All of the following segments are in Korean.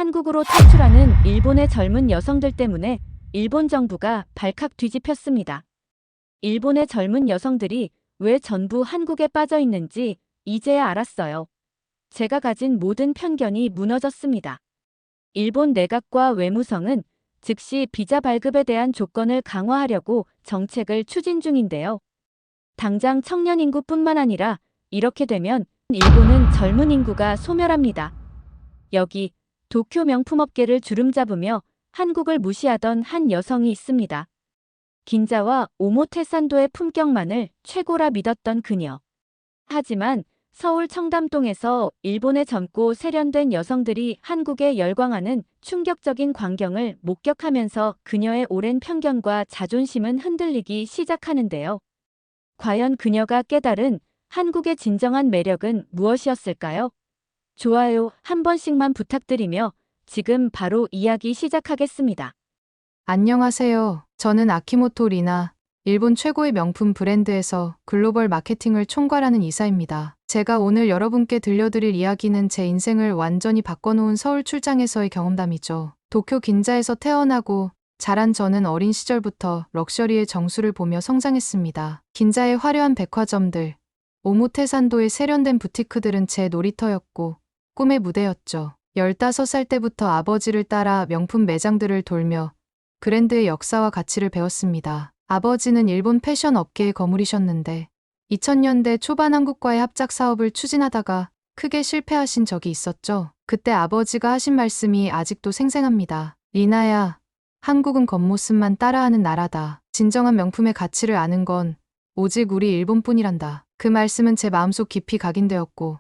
한국으로 탈출하는 일본의 젊은 여성들 때문에 일본 정부가 발칵 뒤집혔습니다. 일본의 젊은 여성들이 왜 전부 한국에 빠져 있는지 이제야 알았어요. 제가 가진 모든 편견이 무너졌습니다. 일본 내각과 외무성은 즉시 비자 발급에 대한 조건을 강화하려고 정책을 추진 중인데요. 당장 청년 인구뿐만 아니라 이렇게 되면 일본은 젊은 인구가 소멸합니다. 여기 도쿄 명품업계를 주름잡으며 한국을 무시하던 한 여성이 있습니다. 긴자와 오모테산도의 품격만을 최고라 믿었던 그녀. 하지만 서울 청담동에서 일본의 젊고 세련된 여성들이 한국에 열광하는 충격적인 광경을 목격하면서 그녀의 오랜 편견과 자존심은 흔들리기 시작하는데요. 과연 그녀가 깨달은 한국의 진정한 매력은 무엇이었을까요? 좋아요 한 번씩만 부탁드리며 지금 바로 이야기 시작하겠습니다. 안녕하세요. 저는 아키모토 리나, 일본 최고의 명품 브랜드에서 글로벌 마케팅을 총괄하는 이사입니다. 제가 오늘 여러분께 들려드릴 이야기는 제 인생을 완전히 바꿔놓은 서울 출장에서의 경험담이죠. 도쿄 긴자에서 태어나고 자란 저는 어린 시절부터 럭셔리의 정수를 보며 성장했습니다. 긴자의 화려한 백화점들, 오모테산도의 세련된 부티크들은 제 놀이터였고 꿈의 무대였죠. 15살 때부터 아버지를 따라 명품 매장들을 돌며 브랜드의 역사와 가치를 배웠습니다. 아버지는 일본 패션 업계에 거물이셨는데 2000년대 초반 한국과의 합작 사업을 추진하다가 크게 실패하신 적이 있었죠. 그때 아버지가 하신 말씀이 아직도 생생합니다. 리나야, 한국은 겉모습만 따라하는 나라다. 진정한 명품의 가치를 아는 건 오직 우리 일본뿐이란다. 그 말씀은 제 마음속 깊이 각인되었고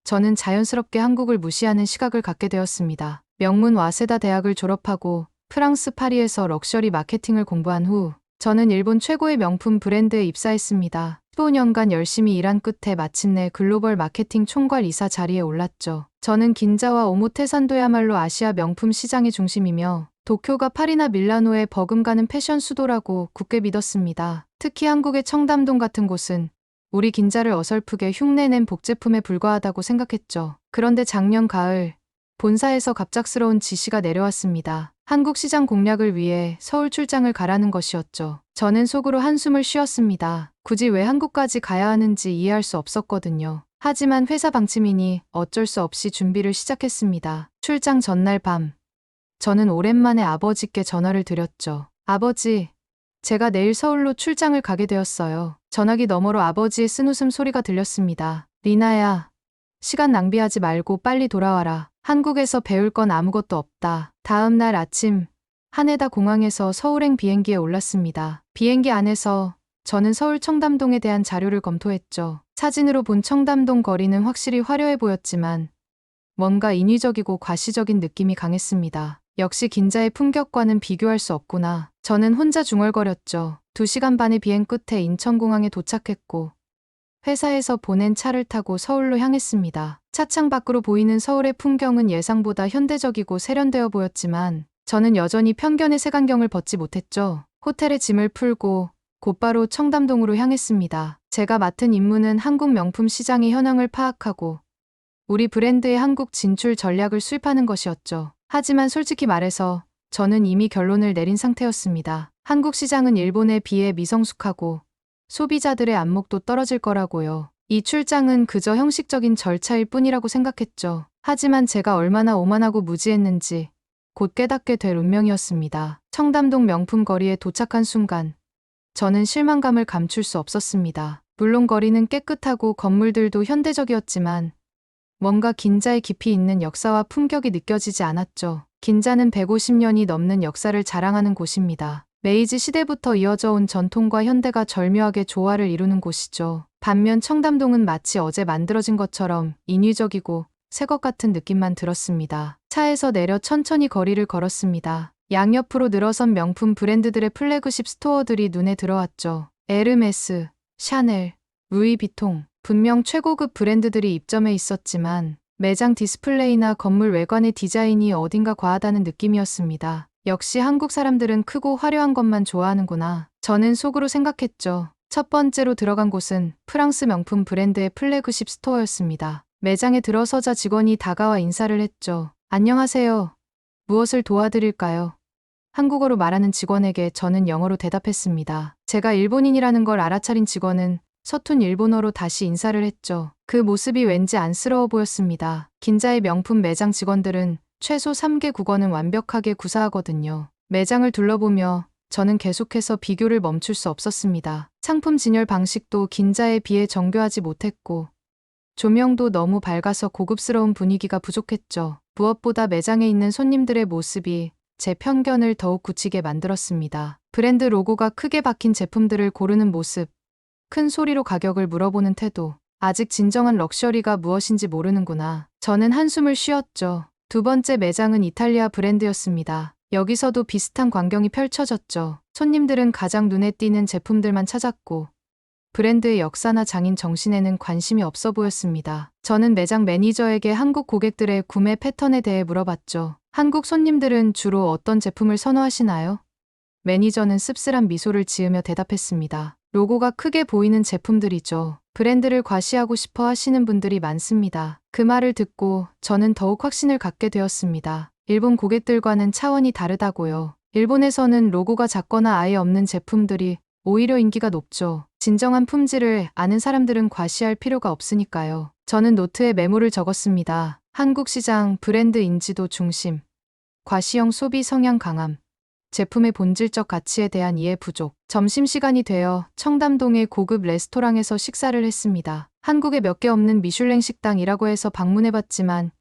저는 자연스럽게 한국을 무시하는 시각을 갖게 되었습니다. 명문 와세다 대학을 졸업하고 프랑스 파리에서 럭셔리 마케팅을 공부한 후 저는 일본 최고의 명품 브랜드에 입사했습니다. 15년간 열심히 일한 끝에 마침내 글로벌 마케팅 총괄 이사 자리에 올랐죠. 저는 긴자와 오모테산도야말로 아시아 명품 시장의 중심이며 도쿄가 파리나 밀라노의 버금가는 패션 수도라고 굳게 믿었습니다. 특히 한국의 청담동 같은 곳은 우리 긴자를 어설프게 흉내낸 복제품에 불과하다고 생각했죠. 그런데 작년 가을 본사에서 갑작스러운 지시가 내려왔습니다. 한국 시장 공략을 위해 서울 출장을 가라는 것이었죠. 저는 속으로 한숨을 쉬었습니다. 굳이 왜 한국까지 가야 하는지 이해할 수 없었거든요. 하지만 회사 방침이니 어쩔 수 없이 준비를 시작했습니다. 출장 전날 밤, 저는 오랜만에 아버지께 전화를 드렸죠. 아버지, 제가 내일 서울로 출장을 가게 되었어요. 전화기 너머로 아버지의 쓴웃음 소리가 들렸습니다. 리나야, 시간 낭비하지 말고 빨리 돌아와라. 한국에서 배울 건 아무것도 없다. 다음 날 아침, 하네다 공항에서 서울행 비행기에 올랐습니다. 비행기 안에서 저는 서울 청담동에 대한 자료를 검토했죠. 사진으로 본 청담동 거리는 확실히 화려해 보였지만 뭔가 인위적이고 과시적인 느낌이 강했습니다. 역시 긴자의 품격과는 비교할 수 없구나. 저는 혼자 중얼거렸죠. 2시간 반의 비행 끝에 인천공항에 도착했고 회사에서 보낸 차를 타고 서울로 향했습니다. 차창 밖으로 보이는 서울의 풍경은 예상보다 현대적이고 세련되어 보였지만 저는 여전히 편견의 색안경을 벗지 못했죠. 호텔에 짐을 풀고 곧바로 청담동으로 향했습니다. 제가 맡은 임무는 한국 명품 시장의 현황을 파악하고 우리 브랜드의 한국 진출 전략을 수립하는 것이었죠. 하지만 솔직히 말해서 저는 이미 결론을 내린 상태였습니다. 한국 시장은 일본에 비해 미성숙하고 소비자들의 안목도 떨어질 거라고요. 이 출장은 그저 형식적인 절차일 뿐이라고 생각했죠. 하지만 제가 얼마나 오만하고 무지했는지 곧 깨닫게 될 운명이었습니다. 청담동 명품 거리에 도착한 순간 저는 실망감을 감출 수 없었습니다. 물론 거리는 깨끗하고 건물들도 현대적이었지만 뭔가 긴자의 깊이 있는 역사와 품격이 느껴지지 않았죠. 긴자는 150년이 넘는 역사를 자랑하는 곳입니다. 메이지 시대부터 이어져 온 전통과 현대가 절묘하게 조화를 이루는 곳이죠. 반면 청담동은 마치 어제 만들어진 것처럼 인위적이고 새 것 같은 느낌만 들었습니다. 차에서 내려 천천히 거리를 걸었습니다. 양옆으로 늘어선 명품 브랜드들의 플래그십 스토어들이 눈에 들어왔죠. 에르메스, 샤넬, 루이비통, 분명 최고급 브랜드들이 입점해 있었지만 매장 디스플레이나 건물 외관의 디자인이 어딘가 과하다는 느낌이었습니다. 역시 한국 사람들은 크고 화려한 것만 좋아하는구나. 저는 속으로 생각했죠. 첫 번째로 들어간 곳은 프랑스 명품 브랜드의 플래그십 스토어였습니다. 매장에 들어서자 직원이 다가와 인사를 했죠. 안녕하세요. 무엇을 도와드릴까요? 한국어로 말하는 직원에게 저는 영어로 대답했습니다. 제가 일본인이라는 걸 알아차린 직원은 서툰 일본어로 다시 인사를 했죠. 그 모습이 왠지 안쓰러워 보였습니다. 긴자의 명품 매장 직원들은 최소 3개 국어는 완벽하게 구사하거든요. 매장을 둘러보며 저는 계속해서 비교를 멈출 수 없었습니다. 상품 진열 방식도 긴자에 비해 정교하지 못했고, 조명도 너무 밝아서 고급스러운 분위기가 부족했죠. 무엇보다 매장에 있는 손님들의 모습이 제 편견을 더욱 굳히게 만들었습니다. 브랜드 로고가 크게 박힌 제품들을 고르는 모습, 큰 소리로 가격을 물어보는 태도, 아직 진정한 럭셔리가 무엇인지 모르는구나. 저는 한숨을 쉬었죠. 두 번째 매장은 이탈리아 브랜드였습니다. 여기서도 비슷한 광경이 펼쳐졌죠. 손님들은 가장 눈에 띄는 제품들만 찾았고, 브랜드의 역사나 장인 정신에는 관심이 없어 보였습니다. 저는 매장 매니저에게 한국 고객들의 구매 패턴에 대해 물어봤죠. 한국 손님들은 주로 어떤 제품을 선호하시나요? 매니저는 씁쓸한 미소를 지으며 대답했습니다. 로고가 크게 보이는 제품들이죠. 브랜드를 과시하고 싶어 하시는 분들이 많습니다. 그 말을 듣고 저는 더욱 확신을 갖게 되었습니다. 일본 고객들과는 차원이 다르다고요. 일본에서는 로고가 작거나 아예 없는 제품들이 오히려 인기가 높죠. 진정한 품질을 아는 사람들은 과시할 필요가 없으니까요. 저는 노트에 메모를 적었습니다. 한국 시장 브랜드 인지도 중심, 과시형 소비 성향 강함, 제품의 본질적 가치에 대한 이해 부족. 점심시간이 되어 청담동의 고급 레스토랑에서 식사를 했습니다. 한국에 몇 개 없는 미슐랭 식당이라고 해서 방문해봤지만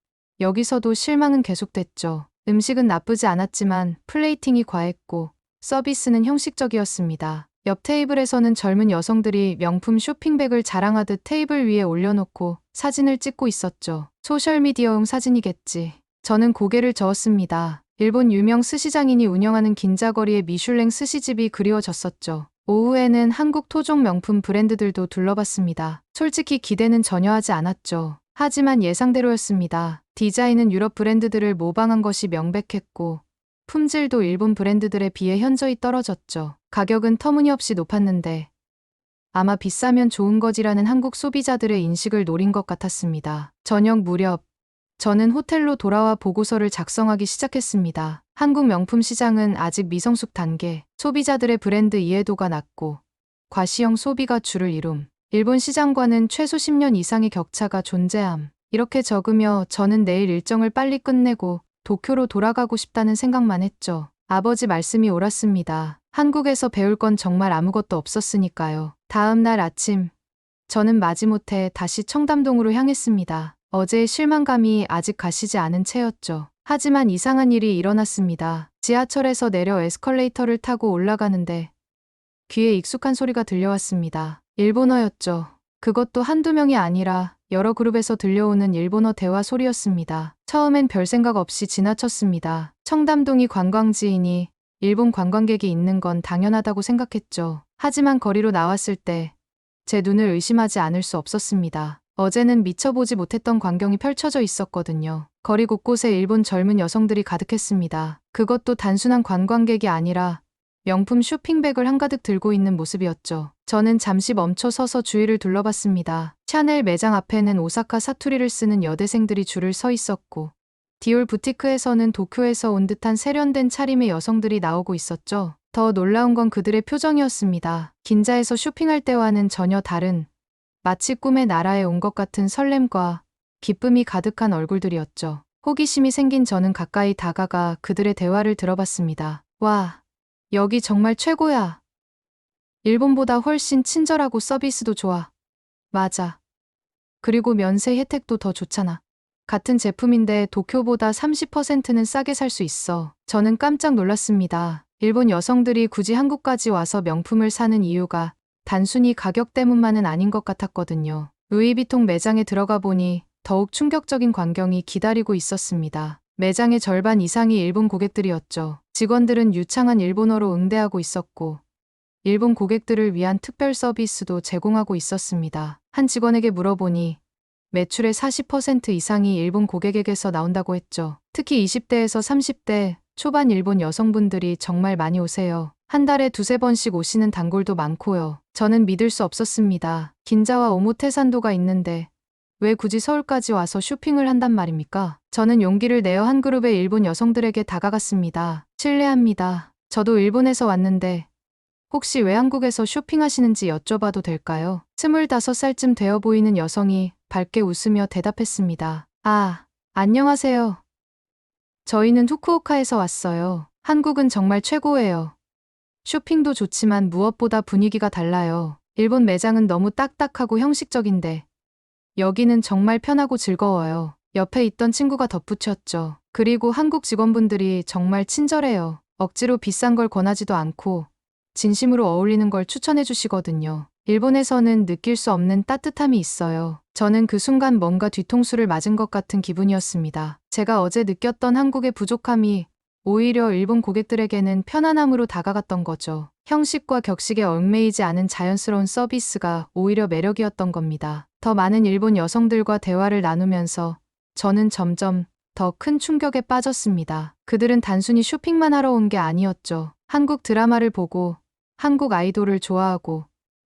여기서도 실망은 계속됐죠. 음식은 나쁘지 않았지만 플레이팅이 과했고 서비스는 형식적이었습니다. 옆 테이블에서는 젊은 여성들이 명품 쇼핑백을 자랑하듯 테이블 위에 올려놓고 사진을 찍고 있었죠. 소셜미디어용 사진이겠지. 저는 고개를 저었습니다. 일본 유명 스시장인이 운영하는 긴자거리의 미슐랭 스시집이 그리워졌었죠. 오후에는 한국 토종 명품 브랜드들도 둘러봤습니다. 솔직히 기대는 전혀 하지 않았죠. 하지만 예상대로였습니다. 디자인은 유럽 브랜드들을 모방한 것이 명백했고, 품질도 일본 브랜드들에 비해 현저히 떨어졌죠. 가격은 터무니없이 높았는데 아마 비싸면 좋은 거지라는 한국 소비자들의 인식을 노린 것 같았습니다. 저녁 무렵 저는 호텔로 돌아와 보고서를 작성하기 시작했습니다. 한국 명품 시장은 아직 미성숙 단계, 소비자들의 브랜드 이해도가 낮고 과시형 소비가 주를 이룸, 일본 시장과는 최소 10년 이상의 격차가 존재함. 이렇게 적으며 저는 내일 일정을 빨리 끝내고 도쿄로 돌아가고 싶다는 생각만 했죠. 아버지 말씀이 옳았습니다. 한국에서 배울 건 정말 아무것도 없었으니까요. 다음 날 아침, 저는 마지못해 다시 청담동으로 향했습니다. 어제의 실망감이 아직 가시지 않은 채였죠. 하지만 이상한 일이 일어났습니다. 지하철에서 내려 에스컬레이터를 타고 올라가는데 귀에 익숙한 소리가 들려왔습니다. 일본어였죠. 그것도 한두 명이 아니라 여러 그룹에서 들려오는 일본어 대화 소리였습니다. 처음엔 별 생각 없이 지나쳤습니다. 청담동이 관광지이니 일본 관광객이 있는 건 당연하다고 생각했죠. 하지만 거리로 나왔을 때 제 눈을 의심하지 않을 수 없었습니다. 어제는 미처 보지 못했던 광경이 펼쳐져 있었거든요. 거리 곳곳에 일본 젊은 여성들이 가득했습니다. 그것도 단순한 관광객이 아니라 명품 쇼핑백을 한가득 들고 있는 모습이었죠. 저는 잠시 멈춰 서서 주위를 둘러봤습니다. 샤넬 매장 앞에는 오사카 사투리를 쓰는 여대생들이 줄을 서 있었고, 디올 부티크에서는 도쿄에서 온 듯한 세련된 차림의 여성들이 나오고 있었죠. 더 놀라운 건 그들의 표정이었습니다. 긴자에서 쇼핑할 때와는 전혀 다른, 마치 꿈의 나라에 온 것 같은 설렘과 기쁨이 가득한 얼굴들이었죠. 호기심이 생긴 저는 가까이 다가가 그들의 대화를 들어봤습니다. 와, 여기 정말 최고야. 일본보다 훨씬 친절하고 서비스도 좋아. 맞아. 그리고 면세 혜택도 더 좋잖아. 같은 제품인데 도쿄보다 30%는 싸게 살 수 있어. 저는 깜짝 놀랐습니다. 일본 여성들이 굳이 한국까지 와서 명품을 사는 이유가 단순히 가격 때문만은 아닌 것 같았거든요. 루이비통 매장에 들어가 보니 더욱 충격적인 광경이 기다리고 있었습니다. 매장의 절반 이상이 일본 고객들이었죠. 직원들은 유창한 일본어로 응대하고 있었고, 일본 고객들을 위한 특별 서비스도 제공하고 있었습니다. 한 직원에게 물어보니 매출의 40% 이상이 일본 고객에게서 나온다고 했죠. 특히 20대에서 30대 초반 일본 여성분들이 정말 많이 오세요. 한 달에 두세 번씩 오시는 단골도 많고요. 저는 믿을 수 없었습니다. 긴자와 오모테산도가 있는데 왜 굳이 서울까지 와서 쇼핑을 한단 말입니까? 저는 용기를 내어 한 그룹의 일본 여성들에게 다가갔습니다. 실례합니다. 저도 일본에서 왔는데 혹시 왜 한국에서 쇼핑하시는지 여쭤봐도 될까요? 25살쯤 되어 보이는 여성이 밝게 웃으며 대답했습니다. 아, 안녕하세요. 저희는 후쿠오카에서 왔어요. 한국은 정말 최고예요. 쇼핑도 좋지만 무엇보다 분위기가 달라요. 일본 매장은 너무 딱딱하고 형식적인데 여기는 정말 편하고 즐거워요. 옆에 있던 친구가 덧붙였죠. 그리고 한국 직원분들이 정말 친절해요. 억지로 비싼 걸 권하지도 않고 진심으로 어울리는 걸 추천해 주시거든요. 일본에서는 느낄 수 없는 따뜻함이 있어요. 저는 그 순간 뭔가 뒤통수를 맞은 것 같은 기분이었습니다. 제가 어제 느꼈던 한국의 부족함이 오히려 일본 고객들에게는 편안함으로 다가갔던 거죠. 형식과 격식에 얽매이지 않은 자연스러운 서비스가 오히려 매력이었던 겁니다. 더 많은 일본 여성들과 대화를 나누면서 저는 점점 더 큰 충격에 빠졌습니다. 그들은 단순히 쇼핑만 하러 온 게 아니었죠. 한국 드라마를 보고 한국 아이돌을 좋아하고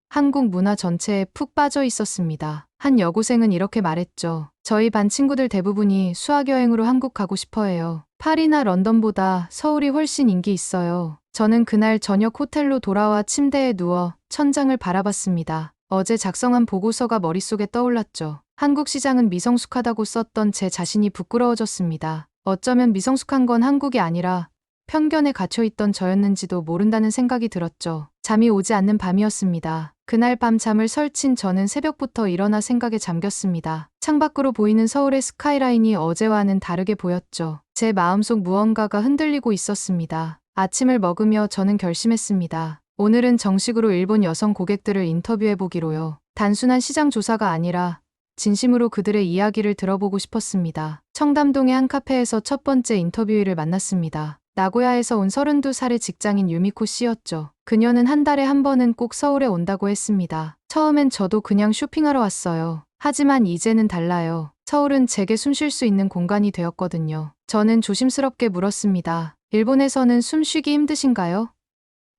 한국 문화 전체에 푹 빠져 있었습니다. 한 여고생은 이렇게 말했죠. 저희 반 친구들 대부분이 수학여행으로 한국 가고 싶어 해요. 파리나 런던보다 서울이 훨씬 인기 있어요. 저는 그날 저녁 호텔로 돌아와 침대에 누워 천장을 바라봤습니다. 어제 작성한 보고서가 머릿속에 떠올랐죠. 한국 시장은 미성숙하다고 썼던 제 자신이 부끄러워졌습니다. 어쩌면 미성숙한 건 한국이 아니라 편견에 갇혀있던 저였는지도 모른다는 생각이 들었죠. 잠이 오지 않는 밤이었습니다. 그날 밤 잠을 설친 저는 새벽부터 일어나 생각에 잠겼습니다. 창밖으로 보이는 서울의 스카이라인이 어제와는 다르게 보였죠. 제 마음속 무언가가 흔들리고 있었습니다. 아침을 먹으며 저는 결심했습니다. 오늘은 정식으로 일본 여성 고객들을 인터뷰해보기로요. 단순한 시장 조사가 아니라 진심으로 그들의 이야기를 들어보고 싶었습니다. 청담동의 한 카페에서 첫 번째 인터뷰이를 만났습니다. 나고야에서 온 32살의 직장인 유미코 씨였죠. 그녀는 한 달에 한 번은 꼭 서울에 온다고 했습니다. 처음엔 저도 그냥 쇼핑하러 왔어요. 하지만 이제는 달라요. 서울은 제게 숨 쉴 수 있는 공간이 되었거든요. 저는 조심스럽게 물었습니다. 일본에서는 숨 쉬기 힘드신가요?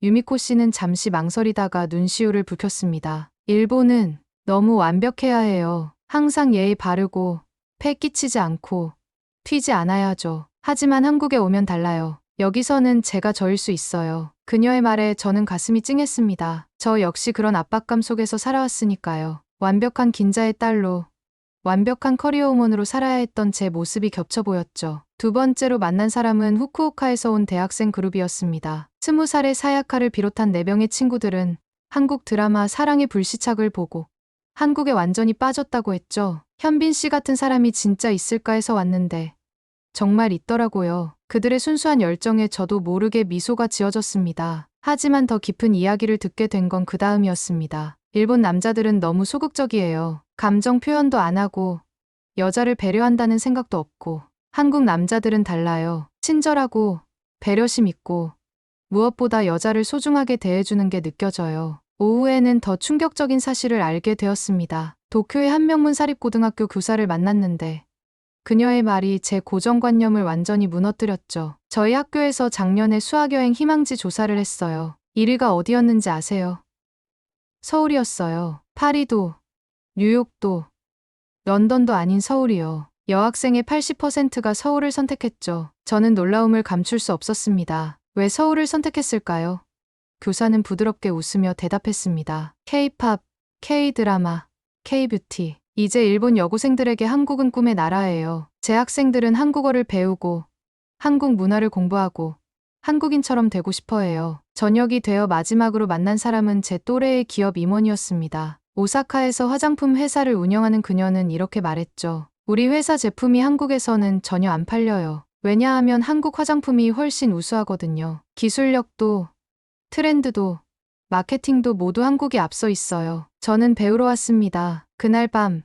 유미코 씨는 잠시 망설이다가 눈시울을 붉혔습니다. 일본은 너무 완벽해야 해요. 항상 예의 바르고 패 끼치지 않고 튀지 않아야 하죠. 하지만 한국에 오면 달라요. 여기서는 제가 저일 수 있어요. 그녀의 말에 저는 가슴이 찡했습니다. 저 역시 그런 압박감 속에서 살아왔으니까요. 완벽한 긴자의 딸로, 완벽한 커리어우먼으로 살아야 했던 제 모습이 겹쳐 보였죠. 두 번째로 만난 사람은 후쿠오카에서 온 대학생 그룹이었습니다. 20살의 사야카를 비롯한 4명의 친구들은 한국 드라마 사랑의 불시착을 보고 한국에 완전히 빠졌다고 했죠. 현빈 씨 같은 사람이 진짜 있을까 해서 왔는데 정말 있더라고요. 그들의 순수한 열정에 저도 모르게 미소가 지어졌습니다. 하지만 더 깊은 이야기를 듣게 된 건 그 다음이었습니다. 일본 남자들은 너무 소극적이에요. 감정 표현도 안 하고 여자를 배려한다는 생각도 없고 한국 남자들은 달라요. 친절하고 배려심 있고 무엇보다 여자를 소중하게 대해주는 게 느껴져요. 오후에는 더 충격적인 사실을 알게 되었습니다. 도쿄의 한 명문 사립고등학교 교사를 만났는데 그녀의 말이 제 고정관념을 완전히 무너뜨렸죠. 저희 학교에서 작년에 수학여행 희망지 조사를 했어요. 1위가 어디였는지 아세요? 서울이었어요. 파리도, 뉴욕도, 런던도 아닌 서울이요. 여학생의 80%가 서울을 선택했죠. 저는 놀라움을 감출 수 없었습니다. 왜 서울을 선택했을까요? 교사는 부드럽게 웃으며 대답했습니다. K-팝, K-드라마, K-뷰티. 이제 일본 여고생들에게 한국은 꿈의 나라예요. 제 학생들은 한국어를 배우고 한국 문화를 공부하고 한국인처럼 되고 싶어 해요. 저녁이 되어 마지막으로 만난 사람은 제 또래의 기업 임원이었습니다. 오사카에서 화장품 회사를 운영하는 그녀는 이렇게 말했죠. 우리 회사 제품이 한국에서는 전혀 안 팔려요. 왜냐하면 한국 화장품이 훨씬 우수하거든요. 기술력도, 트렌드도, 마케팅도 모두 한국이 앞서 있어요. 저는 배우러 왔습니다. 그날 밤,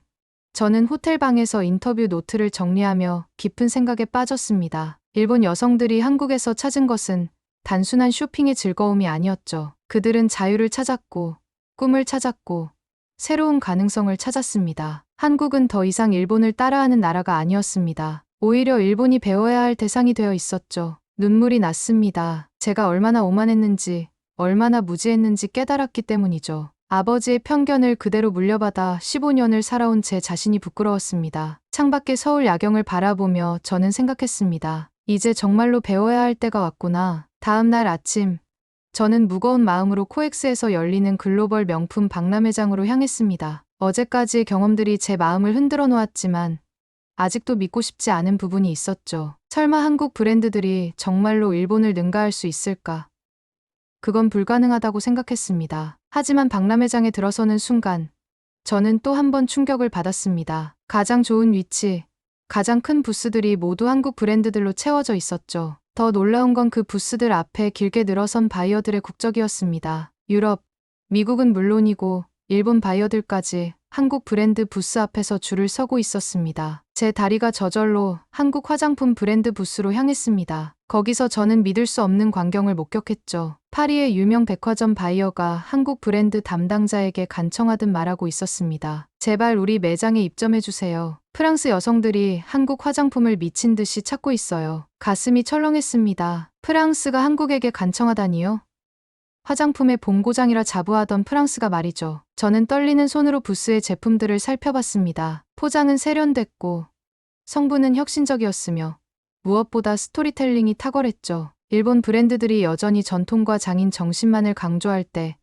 저는 호텔방에서 인터뷰 노트를 정리하며 깊은 생각에 빠졌습니다. 일본 여성들이 한국에서 찾은 것은 단순한 쇼핑의 즐거움이 아니었죠. 그들은 자유를 찾았고, 꿈을 찾았고, 새로운 가능성을 찾았습니다. 한국은 더 이상 일본을 따라하는 나라가 아니었습니다. 오히려 일본이 배워야 할 대상이 되어 있었죠. 눈물이 났습니다. 제가 얼마나 오만했는지, 얼마나 무지했는지 깨달았기 때문이죠. 아버지의 편견을 그대로 물려받아 15년을 살아온 제 자신이 부끄러웠습니다. 창밖의 서울 야경을 바라보며 저는 생각했습니다. 이제 정말로 배워야 할 때가 왔구나. 다음 날 아침, 저는 무거운 마음으로 코엑스에서 열리는 글로벌 명품 박람회장으로 향했습니다. 어제까지의 경험들이 제 마음을 흔들어 놓았지만 아직도 믿고 싶지 않은 부분이 있었죠. 설마 한국 브랜드들이 정말로 일본을 능가할 수 있을까? 그건 불가능하다고 생각했습니다. 하지만 박람회장에 들어서는 순간 저는 또 한 번 충격을 받았습니다. 가장 좋은 위치, 가장 큰 부스들이 모두 한국 브랜드들로 채워져 있었죠. 더 놀라운 건 그 부스들 앞에 길게 늘어선 바이어들의 국적이었습니다. 유럽, 미국은 물론이고 일본 바이어들까지 한국 브랜드 부스 앞에서 줄을 서고 있었습니다. 제 다리가 저절로 한국 화장품 브랜드 부스로 향했습니다. 거기서 저는 믿을 수 없는 광경을 목격했죠. 파리의 유명 백화점 바이어가 한국 브랜드 담당자에게 간청하듯 말하고 있었습니다. 제발 우리 매장에 입점해주세요. 프랑스 여성들이 한국 화장품을 미친 듯이 찾고 있어요. 가슴이 철렁했습니다. 프랑스가 한국에게 간청하다니요? 화장품의 본고장이라 자부하던 프랑스가 말이죠. 저는 떨리는 손으로 부스의 제품들을 살펴봤습니다. 포장은 세련됐고 성분은 혁신적이었으며 무엇보다 스토리텔링이 탁월했죠. 일본 브랜드들이 여전히 전통과 장인 정신만을 강조할 때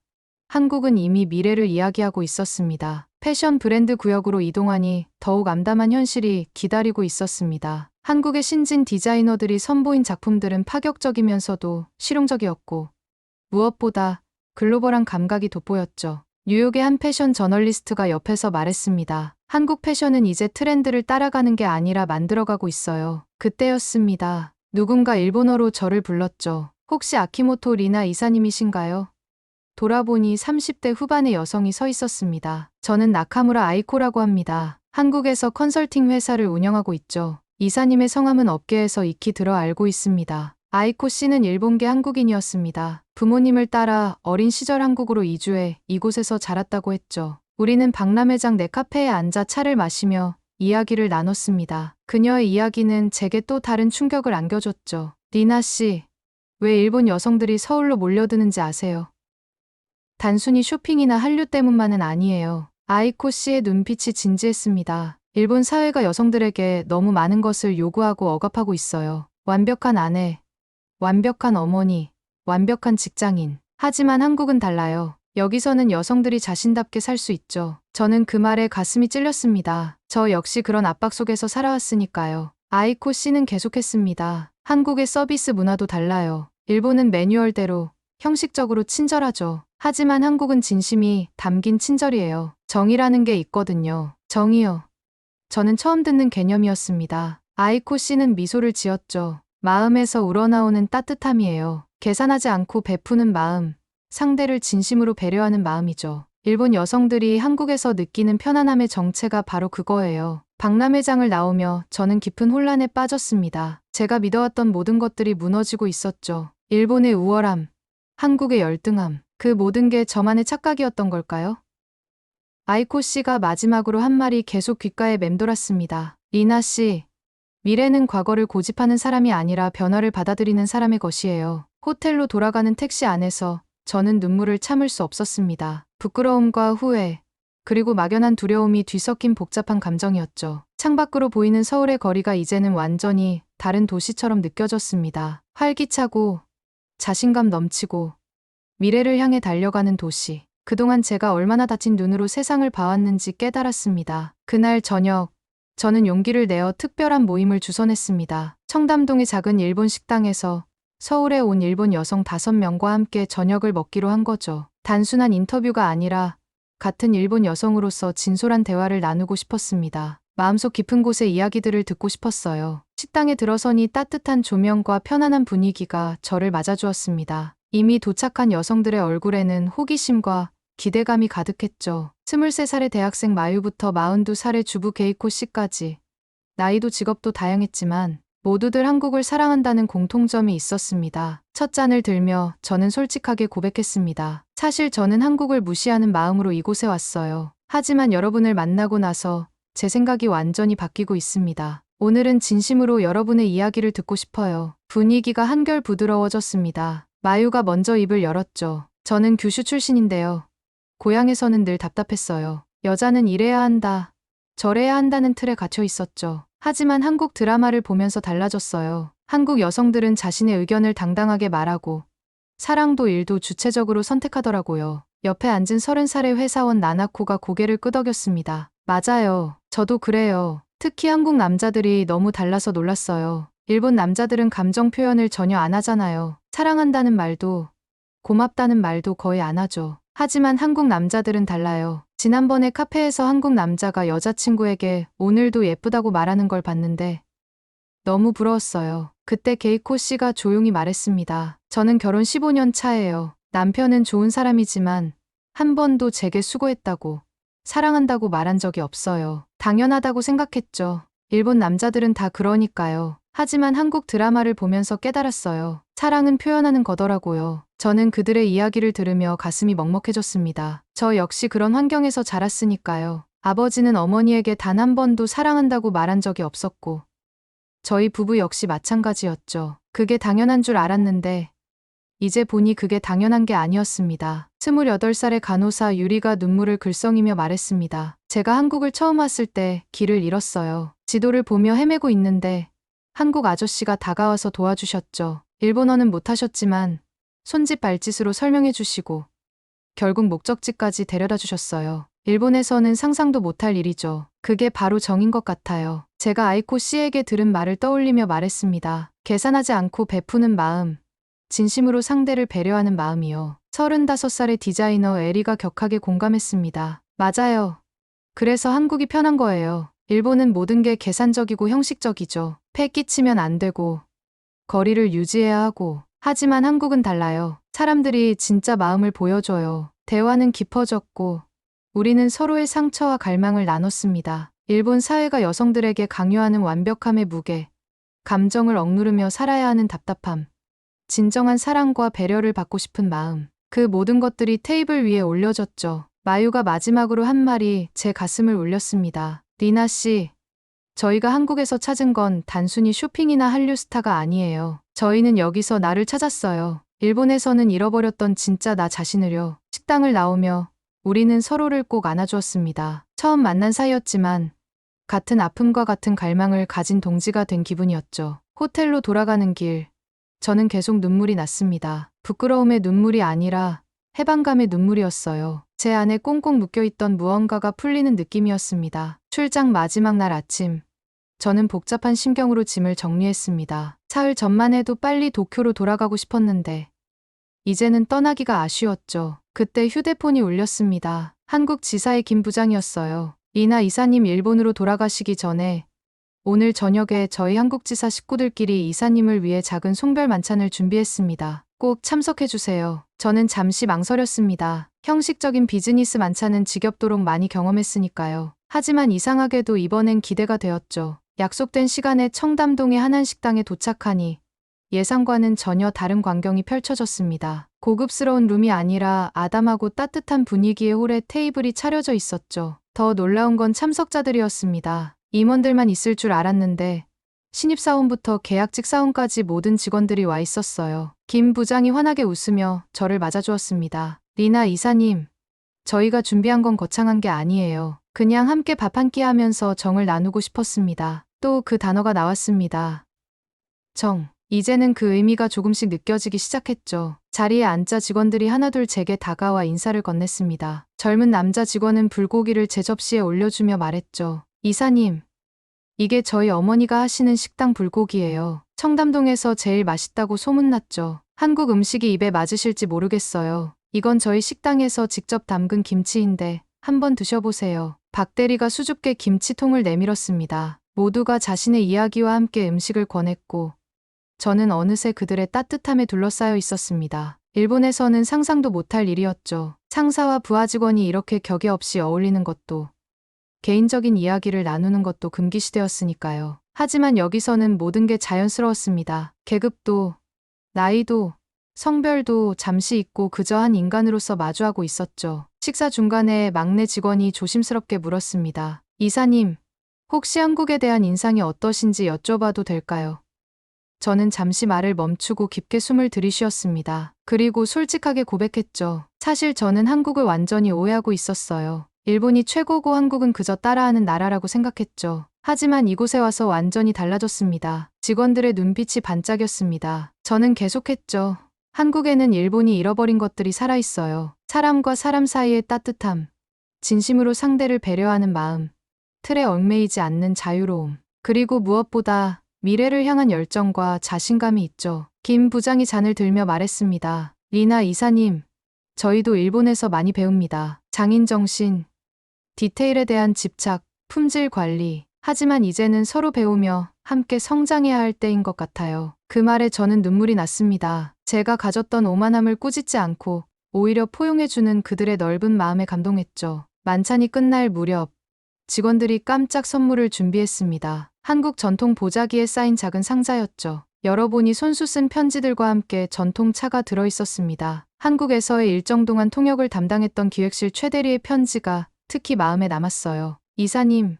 한국은 이미 미래를 이야기하고 있었습니다. 패션 브랜드 구역으로 이동하니 더욱 암담한 현실이 기다리고 있었습니다. 한국의 신진 디자이너들이 선보인 작품들은 파격적이면서도 실용적이었고 무엇보다 글로벌한 감각이 돋보였죠. 뉴욕의 한 패션 저널리스트가 옆에서 말했습니다. 한국 패션은 이제 트렌드를 따라가는 게 아니라 만들어가고 있어요. 그때였습니다. 누군가 일본어로 저를 불렀죠. 혹시 아키모토 리나 이사님이신가요? 돌아보니 30대 후반의 여성이 서 있었습니다. 저는 나카무라 아이코라고 합니다. 한국에서 컨설팅 회사를 운영하고 있죠. 이사님의 성함은 업계에서 익히 들어 알고 있습니다. 아이코 씨는 일본계 한국인이었습니다. 부모님을 따라 어린 시절 한국으로 이주해 이곳에서 자랐다고 했죠. 우리는 박람회장 내 카페에 앉아 차를 마시며 이야기를 나눴습니다. 그녀의 이야기는 제게 또 다른 충격을 안겨줬죠. 리나 씨, 왜 일본 여성들이 서울로 몰려드는지 아세요? 단순히 쇼핑이나 한류 때문만은 아니에요. 아이코 씨의 눈빛이 진지했습니다. 일본 사회가 여성들에게 너무 많은 것을 요구하고 억압하고 있어요. 완벽한 아내, 완벽한 어머니, 완벽한 직장인. 하지만 한국은 달라요. 여기서는 여성들이 자신답게 살 수 있죠. 저는 그 말에 가슴이 찔렸습니다. 저 역시 그런 압박 속에서 살아왔으니까요. 아이코 씨는 계속했습니다. 한국의 서비스 문화도 달라요. 일본은 매뉴얼대로 형식적으로 친절하죠. 하지만 한국은 진심이 담긴 친절이에요. 정이라는 게 있거든요. 정이요. 저는 처음 듣는 개념이었습니다. 아이코 씨는 미소를 지었죠. 마음에서 우러나오는 따뜻함이에요. 계산하지 않고 베푸는 마음, 상대를 진심으로 배려하는 마음이죠. 일본 여성들이 한국에서 느끼는 편안함의 정체가 바로 그거예요. 박람회장을 나오며 저는 깊은 혼란에 빠졌습니다. 제가 믿어왔던 모든 것들이 무너지고 있었죠. 일본의 우월함, 한국의 열등함, 그 모든 게 저만의 착각이었던 걸까요? 아이코 씨가 마지막으로 한 말이 계속 귓가에 맴돌았습니다. 리나 씨, 미래는 과거를 고집하는 사람이 아니라 변화를 받아들이는 사람의 것이에요. 호텔로 돌아가는 택시 안에서 저는 눈물을 참을 수 없었습니다. 부끄러움과 후회, 그리고 막연한 두려움이 뒤섞인 복잡한 감정이었죠. 창밖으로 보이는 서울의 거리가 이제는 완전히 다른 도시처럼 느껴졌습니다. 활기차고 자신감 넘치고 미래를 향해 달려가는 도시. 그동안 제가 얼마나 다친 눈으로 세상을 봐왔는지 깨달았습니다. 그날 저녁, 저는 용기를 내어 특별한 모임을 주선했습니다. 청담동의 작은 일본 식당에서 서울에 온 일본 여성 5명과 함께 저녁을 먹기로 한 거죠. 단순한 인터뷰가 아니라 같은 일본 여성으로서 진솔한 대화를 나누고 싶었습니다. 마음속 깊은 곳의 이야기들을 듣고 싶었어요. 식당에 들어서니 따뜻한 조명과 편안한 분위기가 저를 맞아주었습니다. 이미 도착한 여성들의 얼굴에는 호기심과 기대감이 가득했죠. 23살의 대학생 마유부터 42살의 주부 게이코 씨까지. 나이도 직업도 다양했지만 모두들 한국을 사랑한다는 공통점이 있었습니다. 첫 잔을 들며 저는 솔직하게 고백했습니다. 사실 저는 한국을 무시하는 마음으로 이곳에 왔어요. 하지만 여러분을 만나고 나서 제 생각이 완전히 바뀌고 있습니다. 오늘은 진심으로 여러분의 이야기를 듣고 싶어요. 분위기가 한결 부드러워졌습니다. 마유가 먼저 입을 열었죠. 저는 규슈 출신인데요. 고향에서는 늘 답답했어요. 여자는 이래야 한다, 저래야 한다는 틀에 갇혀 있었죠. 하지만 한국 드라마를 보면서 달라졌어요. 한국 여성들은 자신의 의견을 당당하게 말하고 사랑도 일도 주체적으로 선택하더라고요. 옆에 앉은 30살의 회사원 나나코가 고개를 끄덕였습니다. 맞아요. 저도 그래요. 특히 한국 남자들이 너무 달라서 놀랐어요. 일본 남자들은 감정 표현을 전혀 안 하잖아요. 사랑한다는 말도 고맙다는 말도 거의 안 하죠. 하지만 한국 남자들은 달라요. 지난번에 카페에서 한국 남자가 여자친구에게 오늘도 예쁘다고 말하는 걸 봤는데 너무 부러웠어요. 그때 게이코 씨가 조용히 말했습니다. 저는 결혼 15년 차예요. 남편은 좋은 사람이지만 한 번도 제게 수고했다고, 사랑한다고 말한 적이 없어요. 당연하다고 생각했죠. 일본 남자들은 다 그러니까요. 하지만 한국 드라마를 보면서 깨달았어요. 사랑은 표현하는 거더라고요. 저는 그들의 이야기를 들으며 가슴이 먹먹해졌습니다. 저 역시 그런 환경에서 자랐으니까요. 아버지는 어머니에게 단 한 번도 사랑한다고 말한 적이 없었고, 저희 부부 역시 마찬가지였죠. 그게 당연한 줄 알았는데, 이제 보니 그게 당연한 게 아니었습니다. 28살의 간호사 유리가 눈물을 글썽이며 말했습니다. 제가 한국을 처음 왔을 때 길을 잃었어요. 지도를 보며 헤매고 있는데 한국 아저씨가 다가와서 도와주셨죠. 일본어는 못하셨지만 손짓 발짓으로 설명해 주시고 결국 목적지까지 데려다 주셨어요. 일본에서는 상상도 못할 일이죠. 그게 바로 정인 것 같아요. 제가 아이코 씨에게 들은 말을 떠올리며 말했습니다. 계산하지 않고 베푸는 마음, 진심으로 상대를 배려하는 마음이요. 35살의 디자이너 에리가 격하게 공감했습니다. 맞아요. 그래서 한국이 편한 거예요. 일본은 모든 게 계산적이고 형식적이죠. 패 끼치면 안 되고, 거리를 유지해야 하고. 하지만 한국은 달라요. 사람들이 진짜 마음을 보여줘요. 대화는 깊어졌고, 우리는 서로의 상처와 갈망을 나눴습니다. 일본 사회가 여성들에게 강요하는 완벽함의 무게, 감정을 억누르며 살아야 하는 답답함, 진정한 사랑과 배려를 받고 싶은 마음, 그 모든 것들이 테이블 위에 올려졌죠. 마유가 마지막으로 한 말이 제 가슴을 울렸습니다. 리나 씨, 저희가 한국에서 찾은 건 단순히 쇼핑이나 한류 스타가 아니에요. 저희는 여기서 나를 찾았어요. 일본에서는 잃어버렸던 진짜 나 자신을요. 식당을 나오며 우리는 서로를 꼭 안아주었습니다. 처음 만난 사이였지만 같은 아픔과 같은 갈망을 가진 동지가 된 기분이었죠. 호텔로 돌아가는 길, 저는 계속 눈물이 났습니다. 부끄러움의 눈물이 아니라 해방감의 눈물이었어요. 제 안에 꽁꽁 묶여있던 무언가가 풀리는 느낌이었습니다. 출장 마지막 날 아침, 저는 복잡한 심경으로 짐을 정리했습니다. 사흘 전만 해도 빨리 도쿄로 돌아가고 싶었는데 이제는 떠나기가 아쉬웠죠. 그때 휴대폰이 울렸습니다. 한국 지사의 김 부장이었어요. 리나 이사님 일본으로 돌아가시기 전에 오늘 저녁에 저희 한국지사 식구들끼리 이사님을 위해 작은 송별 만찬을 준비했습니다. 꼭 참석해주세요. 저는 잠시 망설였습니다. 형식적인 비즈니스 만찬은 지겹도록 많이 경험했으니까요. 하지만 이상하게도 이번엔 기대가 되었죠. 약속된 시간에 청담동의 한한식당에 도착하니 예상과는 전혀 다른 광경이 펼쳐졌습니다. 고급스러운 룸이 아니라 아담하고 따뜻한 분위기의 홀에 테이블이 차려져 있었죠. 더 놀라운 건 참석자들이었습니다. 임원들만 있을 줄 알았는데 신입사원부터 계약직 사원까지 모든 직원들이 와 있었어요. 김 부장이 환하게 웃으며 저를 맞아주었습니다. 리나 이사님, 저희가 준비한 건 거창한 게 아니에요. 그냥 함께 밥 한 끼 하면서 정을 나누고 싶었습니다. 또 그 단어가 나왔습니다. 정. 이제는 그 의미가 조금씩 느껴지기 시작했죠. 자리에 앉자 직원들이 하나둘 제게 다가와 인사를 건넸습니다. 젊은 남자 직원은 불고기를 제 접시에 올려주며 말했죠. 이사님, 이게 저희 어머니가 하시는 식당 불고기예요. 청담동에서 제일 맛있다고 소문났죠. 한국 음식이 입에 맞으실지 모르겠어요. 이건 저희 식당에서 직접 담근 김치인데 한번 드셔보세요. 박 대리가 수줍게 김치통을 내밀었습니다. 모두가 자신의 이야기와 함께 음식을 권했고 저는 어느새 그들의 따뜻함에 둘러싸여 있었습니다. 일본에서는 상상도 못할 일이었죠. 상사와 부하 직원이 이렇게 격이 없이 어울리는 것도, 개인적인 이야기를 나누는 것도 금기시되었으니까요. 하지만 여기서는 모든 게 자연스러웠습니다. 계급도, 나이도, 성별도 잠시 잊고 그저 한 인간으로서 마주하고 있었죠. 식사 중간에 막내 직원이 조심스럽게 물었습니다. 이사님, 혹시 한국에 대한 인상이 어떠신지 여쭤봐도 될까요? 저는 잠시 말을 멈추고 깊게 숨을 들이쉬었습니다. 그리고 솔직하게 고백했죠. 사실 저는 한국을 완전히 오해하고 있었어요. 일본이 최고고 한국은 그저 따라하는 나라라고 생각했죠. 하지만 이곳에 와서 완전히 달라졌습니다. 직원들의 눈빛이 반짝였습니다. 저는 계속했죠. 한국에는 일본이 잃어버린 것들이 살아있어요. 사람과 사람 사이의 따뜻함, 진심으로 상대를 배려하는 마음, 틀에 얽매이지 않는 자유로움, 그리고 무엇보다 미래를 향한 열정과 자신감이 있죠. 김 부장이 잔을 들며 말했습니다. 리나 이사님, 저희도 일본에서 많이 배웁니다. 장인 정신, 디테일에 대한 집착, 품질 관리. 하지만 이제는 서로 배우며 함께 성장해야 할 때인 것 같아요. 그 말에 저는 눈물이 났습니다. 제가 가졌던 오만함을 꾸짖지 않고 오히려 포용해주는 그들의 넓은 마음에 감동했죠. 만찬이 끝날 무렵 직원들이 깜짝 선물을 준비했습니다. 한국 전통 보자기에 쌓인 작은 상자였죠. 열어보니 손수 쓴 편지들과 함께 전통차가 들어있었습니다. 한국에서의 일정 동안 통역을 담당했던 기획실 최대리의 편지가 특히 마음에 남았어요. 이사님,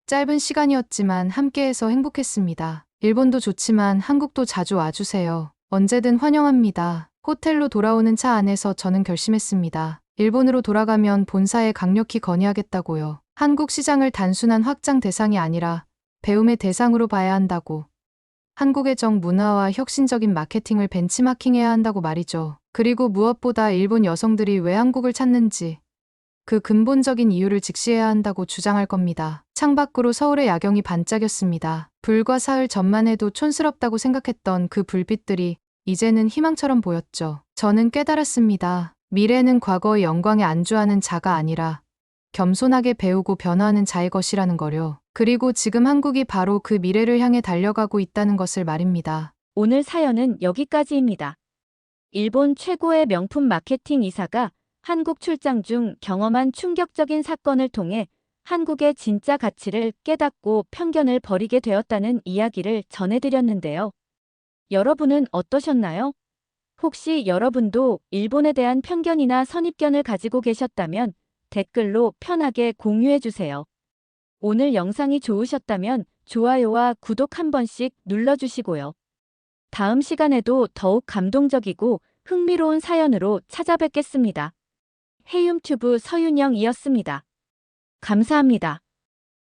짧은 시간이었지만 함께해서 행복했습니다. 일본도 좋지만 한국도 자주 와주세요. 언제든 환영합니다. 호텔로 돌아오는 차 안에서 저는 결심했습니다. 일본으로 돌아가면 본사에 강력히 건의하겠다고요. 한국 시장을 단순한 확장 대상이 아니라 배움의 대상으로 봐야 한다고. 한국의 정문화와 혁신적인 마케팅을 벤치마킹해야 한다고 말이죠. 그리고 무엇보다 일본 여성들이 왜 한국을 찾는지 그 근본적인 이유를 직시해야 한다고 주장할 겁니다. 창밖으로 서울의 야경이 반짝였습니다. 불과 사흘 전만 해도 촌스럽다고 생각했던 그 불빛들이 이제는 희망처럼 보였죠. 저는 깨달았습니다. 미래는 과거의 영광에 안주하는 자가 아니라 겸손하게 배우고 변화하는 자의 것이라는 거요. 그리고 지금 한국이 바로 그 미래를 향해 달려가고 있다는 것을 말입니다. 오늘 사연은 여기까지입니다. 일본 최고의 명품 마케팅 이사가 한국 출장 중 경험한 충격적인 사건을 통해 한국의 진짜 가치를 깨닫고 편견을 버리게 되었다는 이야기를 전해드렸는데요. 여러분은 어떠셨나요? 혹시 여러분도 일본에 대한 편견이나 선입견을 가지고 계셨다면 댓글로 편하게 공유해주세요. 오늘 영상이 좋으셨다면 좋아요와 구독 한 번씩 눌러주시고요. 다음 시간에도 더욱 감동적이고 흥미로운 사연으로 찾아뵙겠습니다. 해움튜브 서윤영이었습니다. 감사합니다.